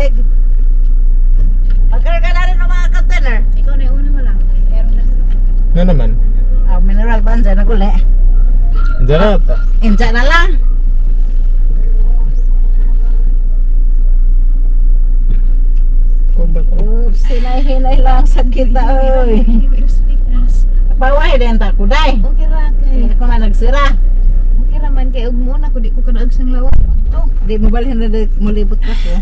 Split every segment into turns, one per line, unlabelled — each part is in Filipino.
tubig. Magkarga na rin ng mga container.
Ikaw na yung una mo lang. Meron na sila.
Ano naman?
Mineral ba dyan na guli?
Diyan na ata.
Inja na lang. Oops, hinay-hinay lang sa kita, oy. Bawah din ta kuday.
Okay ra kay.
Hindi ko man nagsira.
Okay ra man kay ug muna ko di ko kanaag sang lawa. To.
Di mo balhin na mulibot ka ko.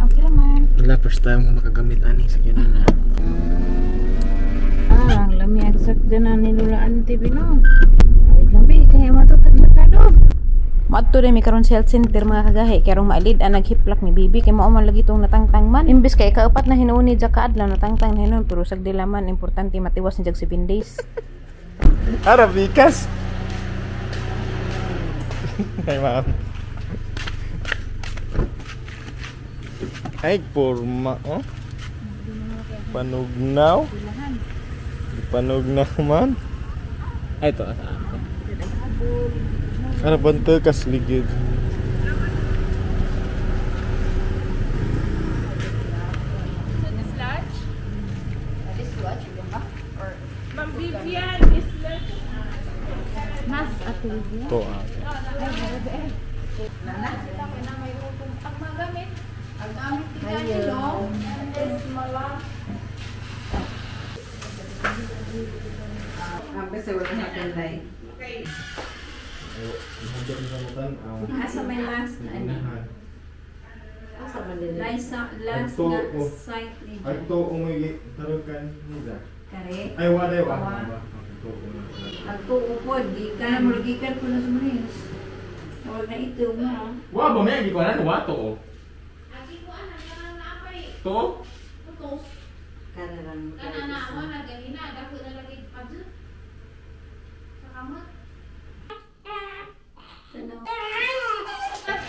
Okay ra man.
Wala, first time ko makagamit ani sa kyanan na.
Ah, lami agsak dyan ni Lola Auntie Bino. Wait lang bi kay matutag na kado. Maadto din mi karon sa health center mga kagahi kay rong maalid ang naghiplak ni bibi kay mao man lagi tong natangtang man. Imbis kay kaupat na hinuuni ja kaadlaw natangtang na hinuon pero sag dilaman importante matiwas ni jag 7 days.
Arabikas. Ay ma'am. Ay porma oh. Panugnaw. Panugnaw man. Ay to asa. Karena bantu kas ligid.
Ma'am Vivian, is lunch.
Mas ato Vivian.
To
Sampai saya udah pandai.
Asa may last na ano?
Asa man din?
Last na site ni
Ato umigi tarukan nila.
Kare.
Ay waday wa.
Ako upod gikan mo gikan ko na sa manis. Wala na ito mo.
Wa ba may gikuanan wa to. To?
Kanan.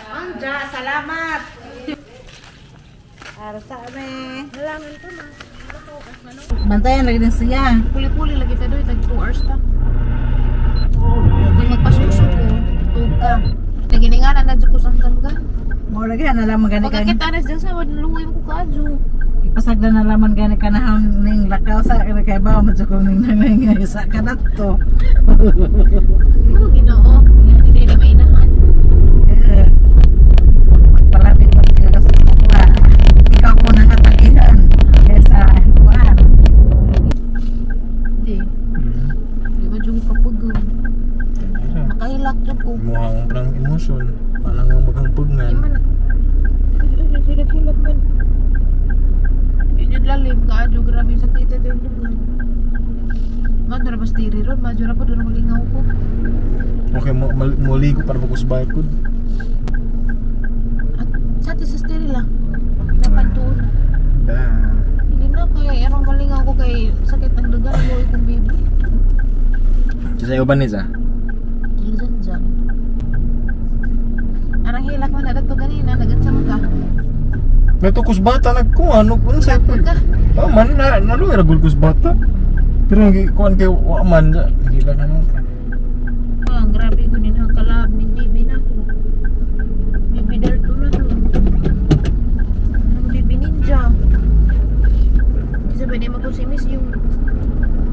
Anja, salamat. Arsa me.
Halangan to na.
Bantayan lagi din siya.
Puli-puli lagi ta doy tag 2 hours ta. Kung magpasuso ko, tuga. Nagininganan na dyan ko sa hanggang.
Mo lagi na laman gani kan.
Pagkakit anas dyan sa wad luwi mo ko kaadyo.
Ipasagda na laman gani kanahang ning lakaw sa kay bawo mo ko ning nangay sa kanat to.
Ano ginoo? Hindi na mainahan.
Palapit pa ka sa kuha. Ikaw ko na katagihan. Kaysa kuha.
Hindi. Hindi ba dyan kapagod? Makahilak dyan ko.
Muhang perang emosyon. Palang ang maghampugngan.
Iman. Hilak-hilak man. Yun lalim ka adyo. Grabe sakit ito yung lugar. Madura ba stiri ron? Madura pa doon malingaw ko.
Okay, muli ko para bagus bayad ko.
At sa atin sa stiri lang. Napantuon.
Da.
Hindi na kaya erong malingaw ko kay sakit ang dugan. Luwi kong bibi.
Sa uban ni sa?
Dyan. Arang hilak mo na dito ganina. Nagansam ka.
Natukus bata nagkuha ano kung sa
Sapag ka.
Oh man naluwi ra gulkus bata. Pero ngi kuan kay wa man sa gila ka mo.
Ah, grabe ko din ang kalab ni bibi na ko. Bibi dalto na to. Ang bibi ninja. Hindi sa pwede makusimis yung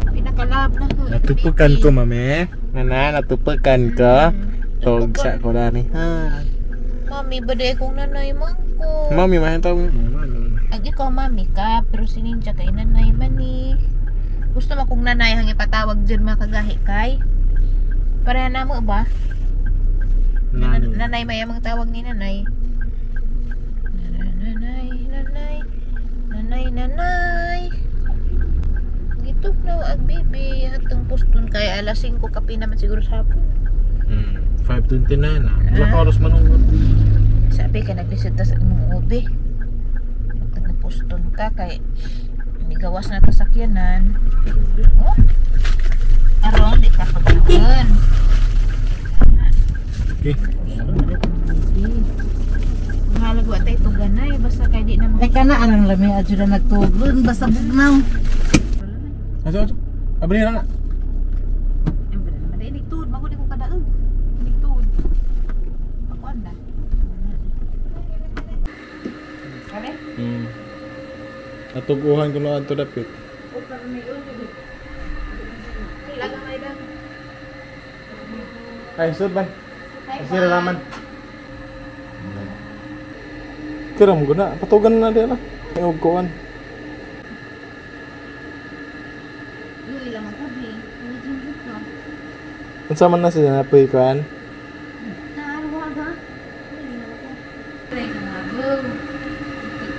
pinakalab na ko.
Natupukan ko mame. Nana natupukan ko. Togsa ko na ni. Ha.
Mami, baday kong nanay man ko.
Mami man tawag mo.
Ag ikaw mami ka, pero si Ninja kay nanay man ni. Gusto mo kong nanay hang ipatawag dyan mga kagahi kay? Pareha na mo ba? Nanay may amang tawag ni nanay. Nanay. Gitok na ag bibi hatong poston kay alas 5 kape naman siguro sa hapon.
5:29 na. Wala ka oras manungod.
Sabi ka naglisod ta sa imong ube. Pag naposton ka kay gawas na kasakyanan. Oh. Aron di ka paglugan.
Okay.
Mahalag wa tay tuganay basta kay di na mo.
Ay kana arang lami adyo na nagtuglon basta bugnaw.
Ato. Abri na na.
Maday nigtud mago di ko kadaog. Nigtud. Ako anda. Kani?
Natuguhan ko na ato dapit.
O karne yun. Ilaga na ilang.
Ay, sud man. Sira raman. Kiram ko na, patugan na din lah. Yung kuan.
Yung ilang ang tabi. Ano dyan dyan ka?
Unsa man na siya napoy kuan?
Naarwag ha? Hindi na ako. Try ka nga go.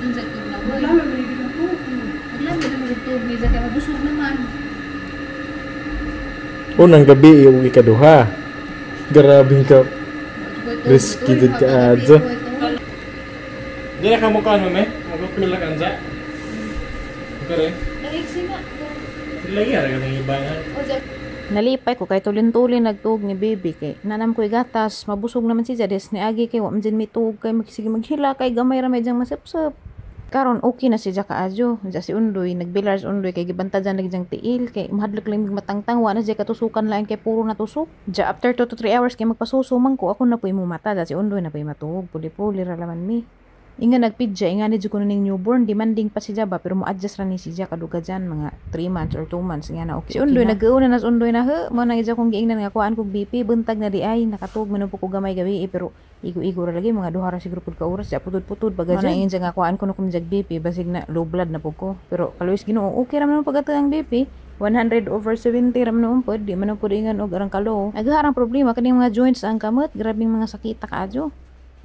Inject ko na boy.
Wala, may hindi na po.
Alam mo na magtubig. Minsan kaya mabusog naman.
Unang gabi yung ikaduha. Grabe ka. Risky din ka adyo. Di na ka mukha mo, me? Magpapil na kansa? Okay.
Naiksi na.
Lagi ka ng iba nga.
Nalipay ko kay tulin-tulin nagtuog ni baby kay nanam ko'y gatas mabusog naman si Jades ni agi kay wa man dyan mituog kay magsige maghila kay gamay ra medyang masapsap. Karon okay na si Jaka Adjo. Diya si Undoy nagbilars Undoy kay gibantadyan nagjang tiil kay mahadlok lang matangtang wa na siya katusukan lain kay puro natusok. Diya after 2 to 3 hours kay magpasuso man ko ako na po'y mumata da si Undoy na po'y matuog puli-puli ra laman mi. Inga nagpidya, inga ni ko na ning newborn, demanding pa si Jaba, pero mo-adjust ra ni si Jaka kaduga dyan, mga 3 months or 2 months, nga na okay. Si Undoy, nag-uuna na si Undoy na, mo nang idya kong giingnan nga kuhaan kong BP, buntag na di ay, nakatug, manupo ko gamay gabi, pero igo-igo ra lagi, mga duha ra siguro pud ka oras, ja putod-putod, baga dyan, nga kuhaan ko na kong jag BP, basig na low blood na po ko, pero kaluwis ginoo, okay ra man pagkata ang BP, 100/70 ram noon pod, di man po ingan og arang kalo. Nagharang problema kaning mga joints ang kamot, grabing mga sakita kaadyo.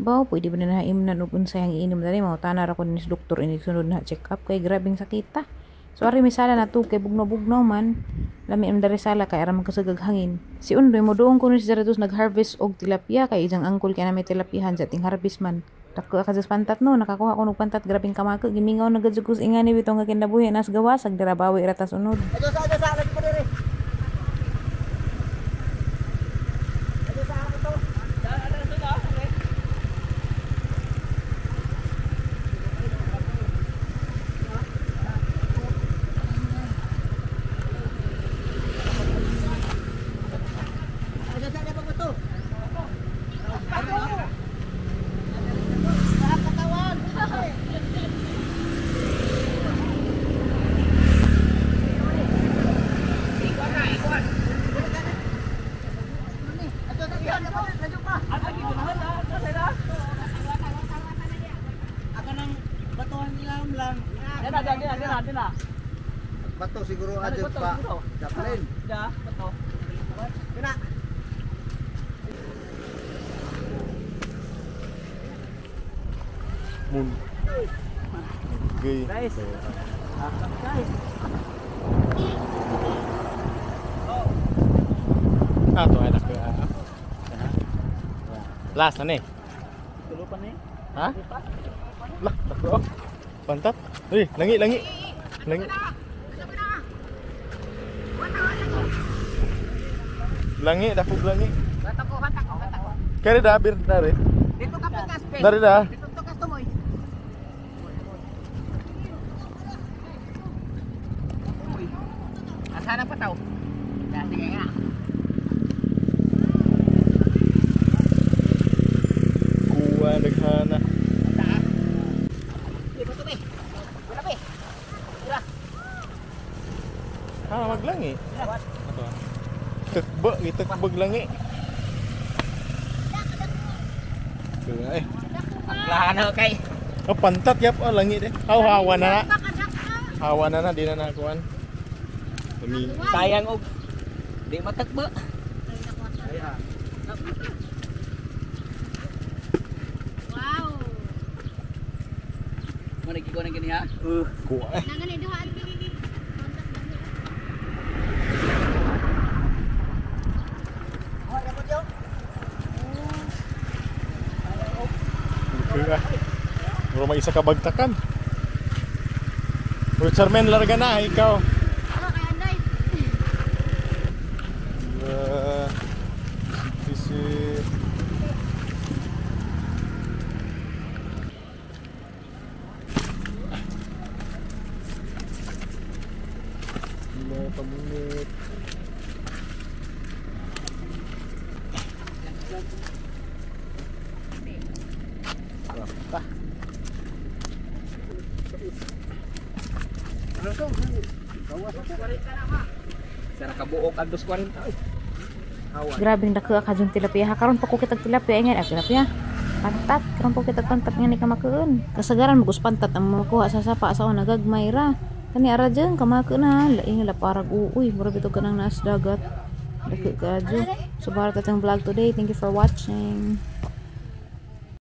Baw, pwede ba na naimnan og unsay ang iinom dali mao tanar ako ni doktor ini sunod na check up kay grabing sakita. So ari misala na to kay bugno-bugno man. Lami am dari sala kay ara magkasagag hangin. Si Undoy mo doon kuno si Zaratus nag-harvest og tilapia kay ijang angkol kay na may tilapihan sa ting harvest man. Tako ka sa pantat no, nakakuha ko og pantat grabing kamako gimingaw nagadjugos ingani bitong nga kinabuhi nas gawas ag dirabawi ra ta sunod.
Bato siguro aja Pak. Daplin. Ya, bato. Kena.
Mun. Gay.
Guys. Guys.
Ah, to anak ke. Last na ni.
Tulo pa ni.
Ha? Lah, takbo. Pantat. Uy, langi. Langi. Langi, dapog langi.
Hatako.
Kaya dah bir dari.
Dito ka pa kaspe.
Dari dah.
Dito to kastomoy. Asana pa taw. Dati nga.
Kuha naghana.
Dito to be. Wala be.
Ah, maglangi. Ato. Tekbeg langi. Kaya
Plano kay.
oh pantat yap oh langi deh. Hawa na. Hawa na di na nakuan. Demi
Sayang og di matakbo.
Wow.
Mo nagiko na gani ha?
kuha.
Nangan duha
Kaya. Muro may isa ka bagtakan. Charmen larga na ikaw. Isi pamulot.
Sara kabuok ang 240. Awan.
Grabe ang dako ka jung tilapia. Karon pa ko kitag tilapia ingay tilapia. Pantat, karon pa kitag pantat nga ni kamakeun. Kasagaran magus pantat ang makuha sa sapa sa una gagmay ra. Kani ara jeng kamakeun na laing la parag uuy, mura bitaw kanang nas dagat. Dako ka jung. So para tatang vlog today. Thank you for watching.